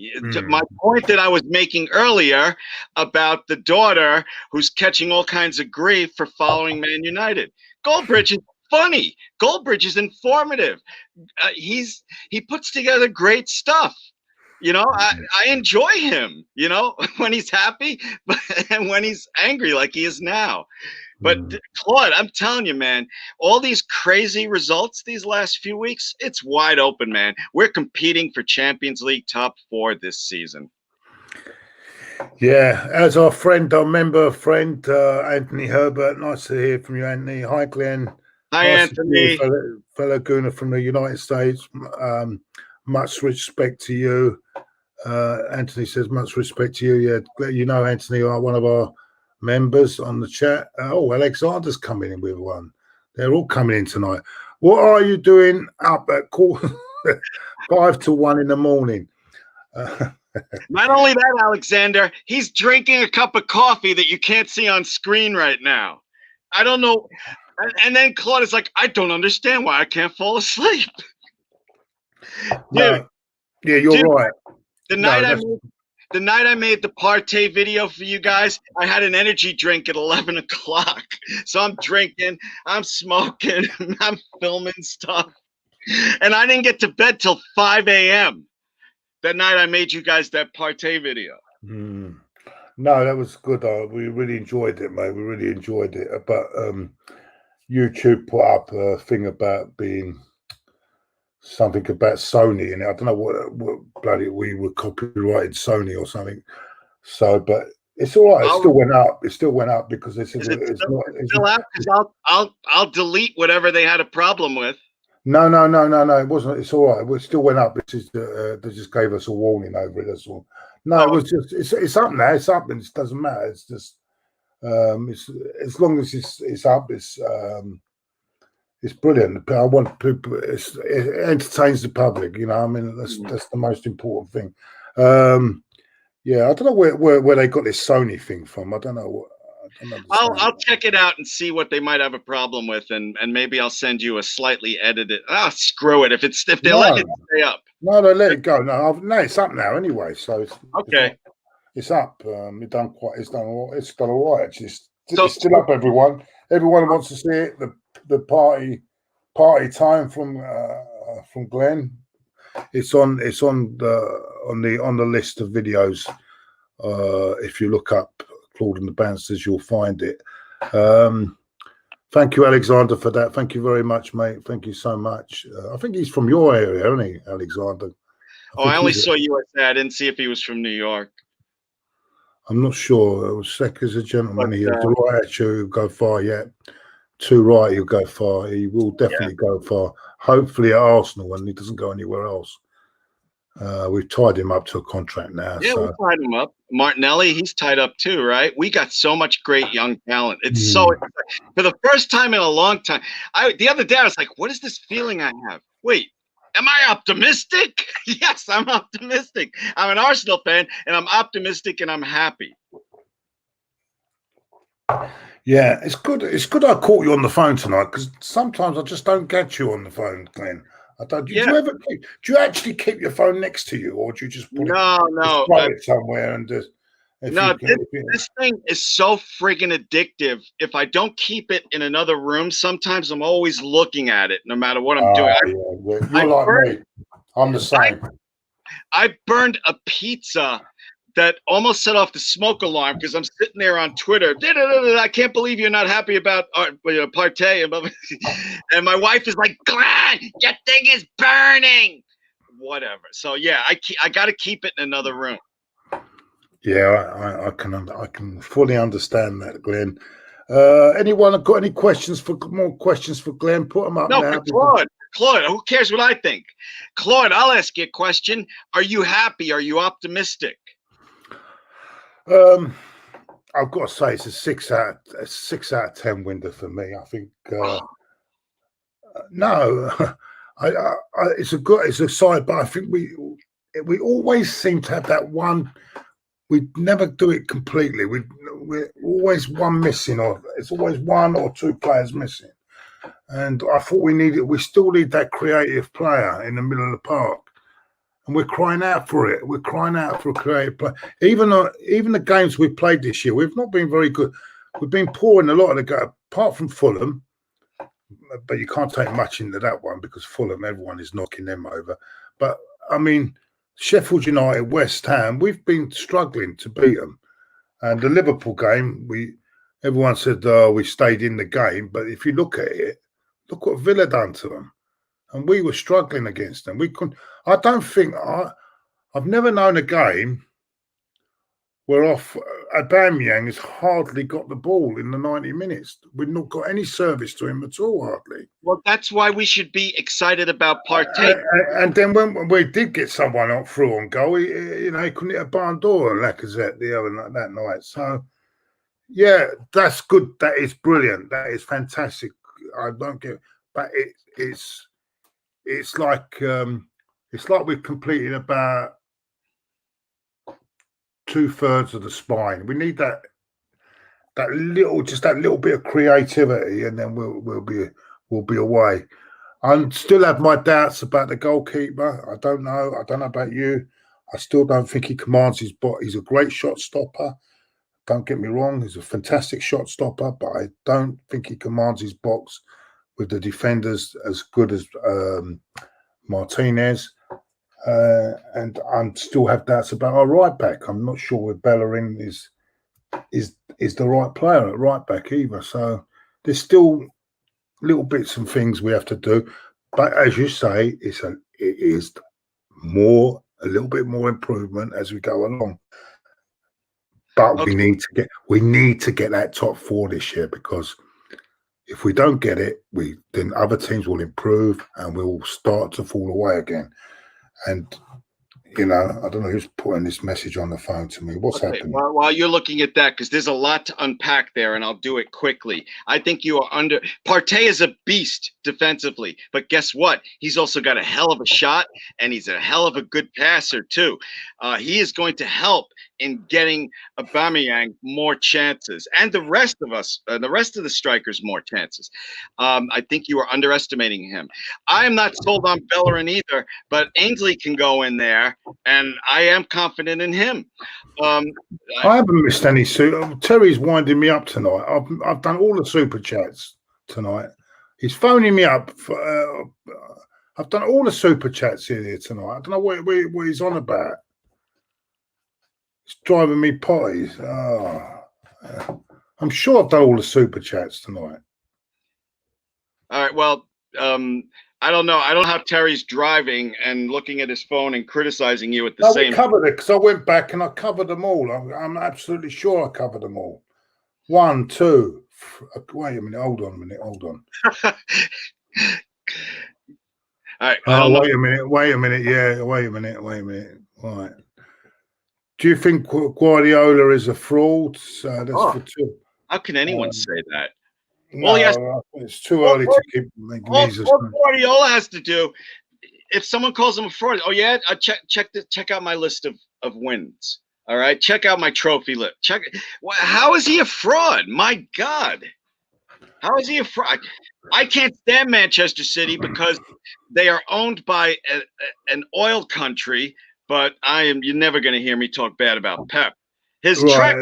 My point that I was making earlier about the daughter who's catching all kinds of grief for following Man United. Goldbridge is funny. Goldbridge is informative. He puts together great stuff. You know, I enjoy him, you know, when he's happy and when he's angry like he is now. But Claude, I'm telling you, man, all these crazy results these last few weeks, it's wide open, man. We're competing for Champions League top 4 this season. Yeah, as our member friend, Anthony Herbert. Nice to hear from you, Anthony. Hi, Glenn. Hi, Anthony. Fellow Gooner from the United States. Much respect to you. Anthony says, much respect to you. Yeah, you know, Anthony, are one of our members on the chat. Alexander's coming in with one. They're all coming in tonight. What are you doing up at 5 to 1 in the morning? Not only that, Alexander, he's drinking a cup of coffee that you can't see on screen right now. I don't know. And then Claude is like, I don't understand why I can't fall asleep. Dude, yeah, you're right. The night I made the Partey video for you guys, I had an energy drink at 11 o'clock. So I'm drinking, I'm smoking, I'm filming stuff. And I didn't get to bed till 5 a.m. that night I made you guys that Partey video. No, that was good. We really enjoyed it, mate. We really enjoyed it. But YouTube put up a thing about being... something about Sony, and I don't know what bloody we were copyrighted Sony or something. So, but it's all right. It still went up because it's not. I'll delete whatever they had a problem with. No. It wasn't. It's all right. It still went up. It's just they just gave us a warning over it. That's all. No, it was just it's up now. It's up, and it doesn't matter. It's just it's as long as it's up. It's brilliant. I want people. It entertains the public. You know, I mean, that's the most important thing. Yeah, I don't know where they got this Sony thing from. I don't know. don't understand. I'll check it out and see what they might have a problem with, and maybe I'll send you a slightly edited. Screw it. If they let it stay up. No, they let it go. No, it's up now anyway. So okay. It's up. It's done all right. It's still up. Everyone wants to see it. The party time from Glenn. It's on the list of videos. If you look up Claude and the Bouncers, you'll find it. Thank you, Alexander, for that. Thank you very much, mate. Thank you so much. I think he's from your area, isn't he, Alexander? I only saw USA. I didn't see if he was from New York. I'm not sure. It was Sek as a gentleman. He has the right attitude. He'll go far yet. Too right, he'll go far. He will definitely go far. Hopefully at Arsenal, and he doesn't go anywhere else. We've tied him up to a contract now. Yeah, we tied him up. Martinelli, he's tied up too, right? We got so much great young talent. It's so for the first time in a long time. The other day I was like, what is this feeling I have? Wait, am I optimistic? Yes, I'm optimistic. I'm an Arsenal fan, and I'm optimistic, and I'm happy. Yeah, it's good. It's good I caught you on the phone tonight, because sometimes I just don't get you on the phone, Glenn. I don't. Do you actually keep your phone next to you, or do you just put it somewhere and just? This thing is so friggin' addictive. If I don't keep it in another room, sometimes I'm always looking at it, no matter what I'm doing. You're like me. I'm the same. I burned a pizza that almost set off the smoke alarm because I'm sitting there on Twitter. I can't believe you're not happy about Partey. And my wife is like, Glenn, your thing is burning. Whatever. So yeah, I got to keep it in another room. Yeah, I can fully understand that, Glenn. Anyone got any more questions for Glenn? Put them up now. For Claude, who cares what I think? Claude, I'll ask you a question. Are you happy? Are you optimistic? I've got to say it's a 6 out of 10 window for me. I think it's a side, but I think we always seem to have that one. We never do it completely. We're always one missing, or it's always one or two players missing. And I thought we still need that creative player in the middle of the park. And we're crying out for it. We're crying out for a creative player. Even the games we've played this year, we've not been very good. We've been poor in a lot of the games, apart from Fulham. But you can't take much into that one because Fulham, everyone is knocking them over. But, I mean, Sheffield United, West Ham, we've been struggling to beat them. And the Liverpool game, everyone said we stayed in the game. But if you look at it, look what Villa done to them. And we were struggling against them. We couldn't. I don't think I've never known a game where Aubameyang has hardly got the ball in the 90 minutes. We've not got any service to him at all, hardly. Well, that's why we should be excited about Partey. And then when we did get someone up through on goal, he couldn't hit a barn door, Lacazette that night. So, yeah, that's good. That is brilliant. That is fantastic. I don't get, but it's like we've completed about 2/3 of the spine. We need that little bit of creativity, and then we'll be away. I still have my doubts about the goalkeeper. I don't know about you. I still don't think he commands his box. He's a great shot stopper. Don't get me wrong. He's a fantastic shot stopper, but I don't think he commands his box with the defenders as good as Martinez. And I still have doubts about our right back. I'm not sure if Bellerin is the right player at right back either. So there's still little bits and things we have to do. But as you say, it is a little bit more improvement as we go along. But we need to get that top 4 this year, because if we don't get it, then other teams will improve and we'll start to fall away again. And you know, I don't know who's putting this message on the phone to me. What's happening? Well, while you're looking at that, because there's a lot to unpack there, and I'll do it quickly. I think you are under. Partey is a beast defensively, but guess what? He's also got a hell of a shot, and he's a hell of a good passer too. He is going to help in getting Aubameyang more chances, and the rest of us, the rest of the strikers, more chances. I think you are underestimating him. I am not sold on Bellerin either, but Ainsley can go in there, and I am confident in him. I haven't missed any Terry's winding me up tonight. I've done all the super chats tonight. He's phoning me up. I've done all the super chats here tonight. I don't know what he's on about. It's driving me potty. Oh, I'm sure I've done all the super chats tonight. All right. Well, I don't know. I don't know how Terry's driving and looking at his phone and criticizing you at the same time. I covered it because I went back and I covered them all. I'm absolutely sure I covered them all. 1, 2. Wait a minute. Hold on a minute. Hold on. All right. Wait a minute. Wait a minute. Yeah. Wait a minute. Wait a minute. All right. Do you think Guardiola is a fraud? That's for two. How can anyone say that? No, well, yes, it's too early to keep making these. What Guardiola has to do, if someone calls him a fraud, oh yeah, check out my list of wins. All right, check out my trophy list. How is he a fraud? My God, how is he a fraud? I can't stand Manchester City because they are owned by an oil country. But you're never going to hear me talk bad about Pep. His track.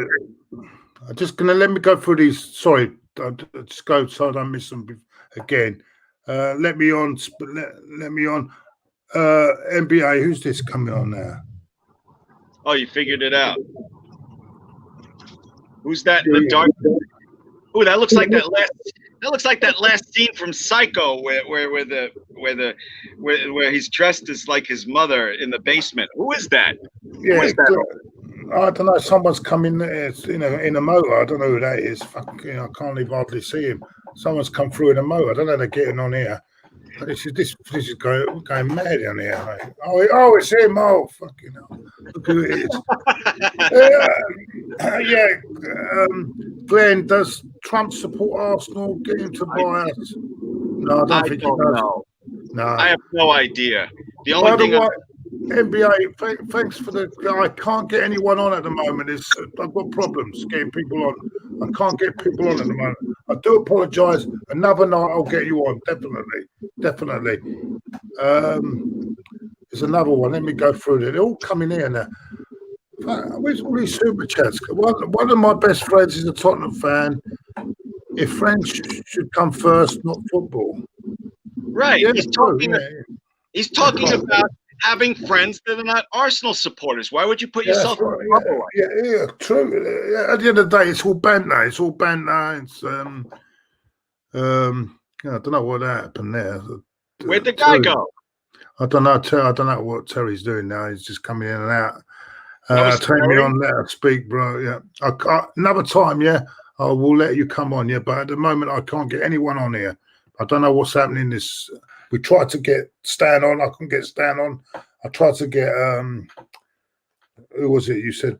I'm just going to let me go through these. Sorry. Just go so I don't miss them again. Let me on. Let me on. NBA. Who's this coming on now? Oh, you figured it out. Who's that? The dark. Oh, that looks like that last. That looks like that last scene from Psycho, where he's dressed as like his mother in the basement. Who is that? Yeah, Who is that? I don't know. Someone's coming, in a motor. I don't know who that is. Fuck, I can't even hardly see him. Someone's come through in a motor. I don't know. They're getting on here. This is going mad on here. Mate. Oh, it's him. Oh, fucking hell. Look who it is. Glenn, does Trump support Arsenal? Get him to buy us? No, I don't think he does. No, I have no idea. The only thing. NBA, thanks for the. I can't get anyone on at the moment. I've got problems getting people on. I can't get people on at the moment. I do apologise. Another night I'll get you on. Definitely. There's another one. Let me go through it. They're all coming here now. Where's all these super chats? One of my best friends is a Tottenham fan. If friends should come first, not football. Right. Yeah, he's talking about having friends that are not Arsenal supporters. Why would you put yourself in trouble? Yeah, true. Yeah, at the end of the day, it's all banter. It's I don't know what happened there. Where'd the guy go? I don't know. I don't know what Terry's doing now. He's just coming in and out. Take me on there, speak, bro. Yeah, another time. Yeah, I will let you come on. Yeah, but at the moment, I can't get anyone on here. I don't know what's happening. We tried to get Stan on. I couldn't get Stan on. I tried to get who was it? You said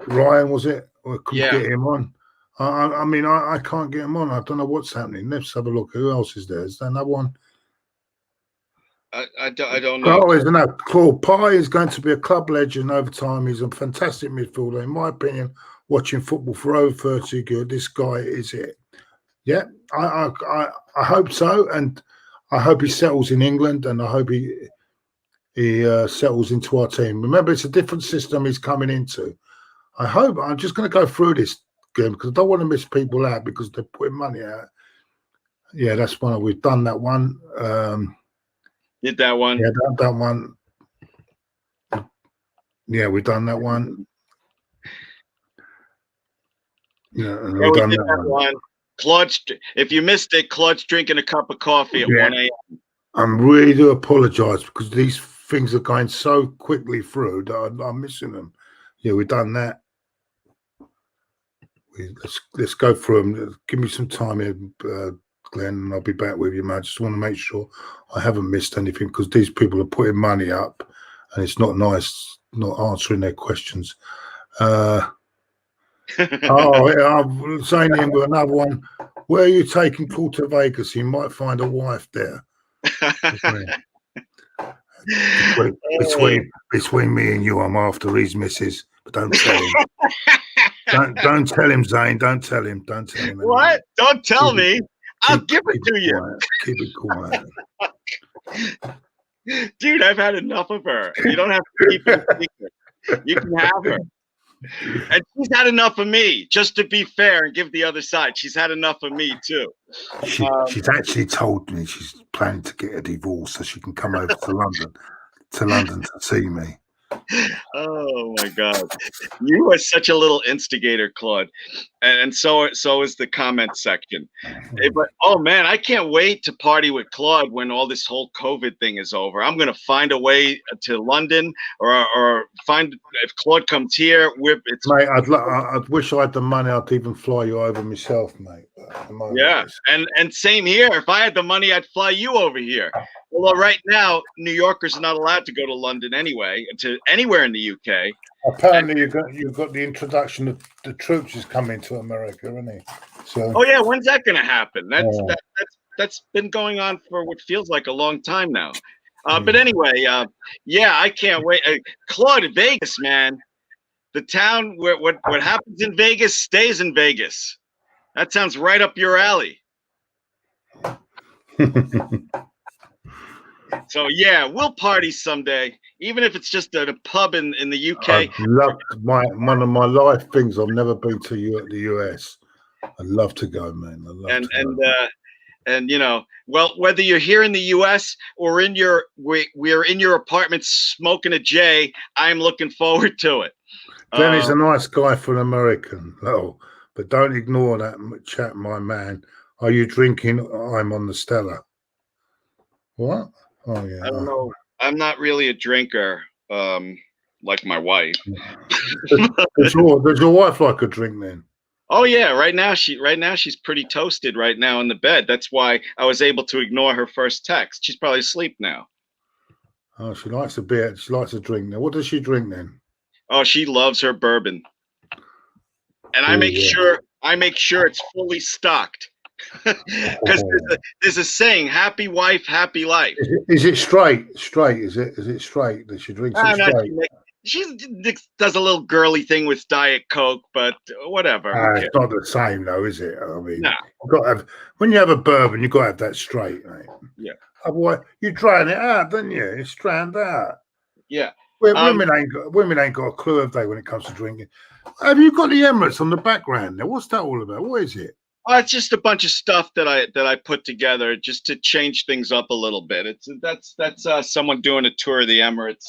Ryan, was it? Or couldn't get him on. I mean, I can't get him on. I don't know what's happening. Let's have a look. Who else is there? Is there another one? I don't know. Oh, isn't that Claude? Partey is going to be a club legend over time. He's a fantastic midfielder. In my opinion, watching football for over 30 good, this guy is it. Yeah, I hope so, and I hope he settles in England, and I hope he settles into our team. Remember, it's a different system he's coming into. I hope. I'm just going to go through this game because I don't want to miss people out because they're putting money out. Yeah, that's one. We've done that one. Did that one? Yeah, that one. Yeah, we've done that one. Yeah, we've done that one. Claude, if you missed it, Claude's drinking a cup of coffee at 1 a.m. I really do apologise because these things are going so quickly through that I'm missing them. Yeah, we've done that. Let's go through them. Give me some time here, Glenn, and I'll be back with you, man. I just want to make sure I haven't missed anything because these people are putting money up and it's not nice not answering their questions. Oh, yeah, I'm saying him with another one. Where are you taking Claude to Vegas? You might find a wife there. Between me and you, I'm after his missus, but don't tell him. don't tell him, Zane. Don't tell him. Don't tell him. What? Don't tell me. I'll give it to you. Keep it quiet. Dude, I've had enough of her. You don't have to keep it secret. You can have her. And she's had enough of me, just to be fair and give the other side. She's had enough of me, too. She's actually told me she's planning to get a divorce so she can come over to London to see me. Oh my God, you are such a little instigator, Claude, and so is the comment section. But oh man, I can't wait to party with Claude when all this whole COVID thing is over. I'm gonna find a way to London, or find if Claude comes here. Mate, I'd wish I had the money. I'd even fly you over myself, mate. Yeah, and same here. If I had the money, I'd fly you over here. Although right now, New Yorkers are not allowed to go to London anyway, to anywhere in the UK. Apparently, you've got the introduction of the troops is coming to America, isn't he? So. Oh yeah, when's that going to happen? That's been going on for what feels like a long time now. But anyway, yeah, I can't wait. Claude, Vegas, man, the town where what happens in Vegas stays in Vegas. That sounds right up your alley. So yeah, we'll party someday, even if it's just at a pub in the UK. One of my life things. I've never been to the US. I'd love to go, man. And you know, well, whether you're here in the US or we're in your apartment smoking a J, I'm looking forward to it. Danny's a nice guy for an American. Oh, but don't ignore that chat, my man. Are you drinking? I'm on the Stella. What? Oh yeah. I don't know. I'm not really a drinker, like my wife. Does your wife like a drink then? Oh yeah. Right now she's pretty toasted right now in the bed. That's why I was able to ignore her first text. She's probably asleep now. Oh, she likes a beer. She likes a drink now. What does she drink then? Oh, she loves her bourbon. And I make sure it's fully stocked. Because there's a saying, happy wife, happy life. Is it straight? Is it straight that she drinks it straight? She does a little girly thing with Diet Coke, but whatever. It's not the same though, is it? I mean, you've got to have, when you have a bourbon, you've got to have that straight, mate. Yeah. Otherwise, you drown it out, don't you? It's drowned out. Yeah. Women ain't got a clue, have they, when it comes to drinking? Have you got the Emirates on the background there? What's that all about? What is it? It's just a bunch of stuff that I put together just to change things up a little bit. That's someone doing a tour of the Emirates.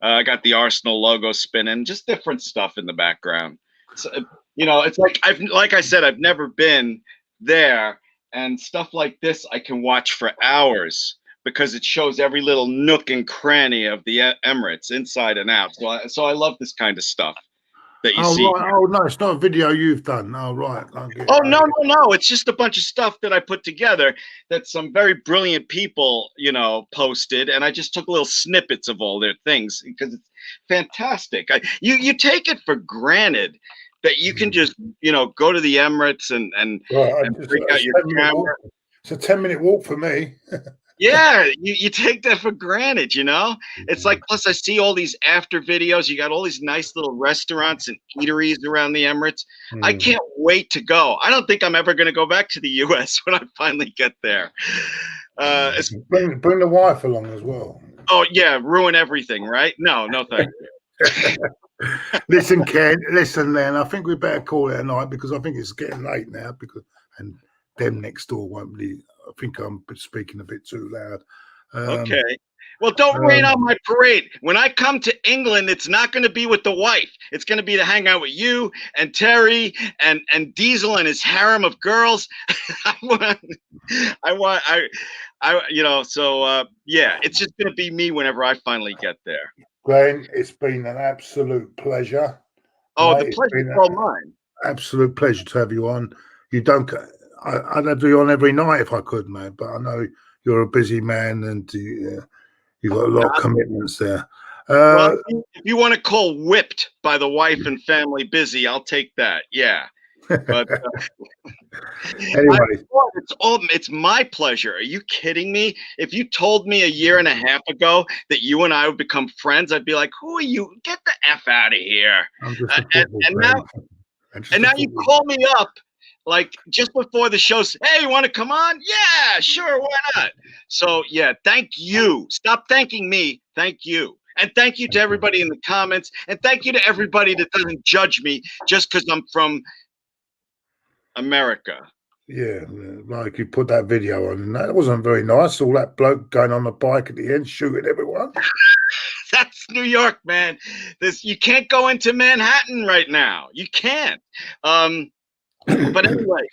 I got the Arsenal logo spinning, just different stuff in the background. So, you know, it's like I said, I've never been there, and stuff like this I can watch for hours because it shows every little nook and cranny of the Emirates inside and out. So I love this kind of stuff that you see. Right. Oh no, it's not a video you've done. Oh right. No. It's just a bunch of stuff that I put together that some very brilliant people, you know, posted, and I just took little snippets of all their things because it's fantastic. You take it for granted that you can just, you know, go to the Emirates and break out your camera. It's a 10-minute walk for me. Yeah, you take that for granted, you know? It's like, plus I see all these after videos. You got all these nice little restaurants and eateries around the Emirates. I can't wait to go. I don't think I'm ever going to go back to the US when I finally get there. Bring the wife along as well. Oh, yeah, ruin everything, right? No, thank you. Listen, Ken, then. I think we better call it a night because I think it's getting late now and them next door won't be. I think I'm speaking a bit too loud. Okay. Well, don't rain on my parade. When I come to England, it's not going to be with the wife. It's going to be to hang out with you and Terry and Diesel and his harem of girls. Yeah, it's just going to be me whenever I finally get there. Glenn, it's been an absolute pleasure. Oh, the pleasure's all mine. Absolute pleasure to have you on. I'd have you on every night if I could, mate. But I know you're a busy man and you've got a lot of commitments there. Well, if you want to call whipped by the wife and family busy, I'll take that. Yeah. But anyway, it's my pleasure. Are you kidding me? If you told me a year and a half ago that you and I would become friends, I'd be like, "Who are you? Get the F out of here!" I'm just a football fan. And now you call me up like just before the show. Hey, you want to come on? Yeah, sure. Why not? So yeah, thank you. Stop thanking me. Thank you. And thank you to everybody in the comments. And thank you to everybody that doesn't judge me just because I'm from America. Yeah, like you put that video on, and that wasn't very nice. All that bloke going on the bike at the end, shooting everyone. That's New York, man. You can't go into Manhattan right now. You can't. But anyway.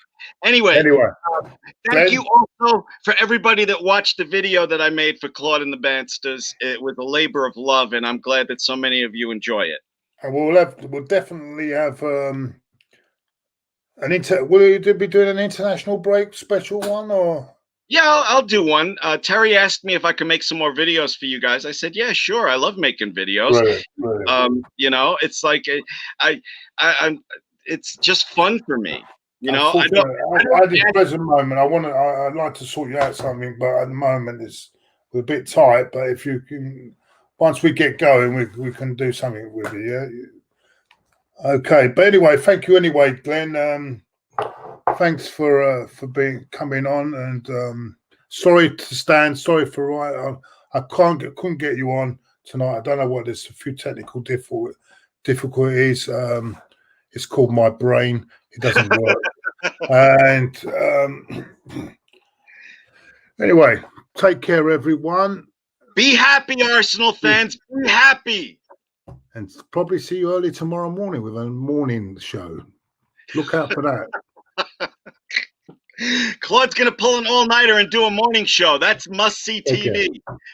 Thank you also for everybody that watched the video that I made for Claude and the Bandsters. It was a labor of love, and I'm glad that so many of you enjoy it. And we'll definitely have will you be doing an international break special one, or? Yeah, I'll do one. Terry asked me if I could make some more videos for you guys. I said, yeah, sure. I love making videos. Right. You know, it's like it's just fun for me. You know, at this present moment, I'd like to sort you out something, but at the moment we're a bit tight. But if you can, once we get going, we can do something with you. Yeah. Okay. But anyway, thank you anyway, Glenn. Thanks for coming on, and sorry to Stan. Sorry for I couldn't get you on tonight. I don't know what. There's a few technical difficulties. It's called my brain. It doesn't work. And anyway, take care, everyone. Be happy, Arsenal fans. Be happy. And probably see you early tomorrow morning with a morning show. Look out for that. Claude's going to pull an all-nighter and do a morning show. That's must-see TV.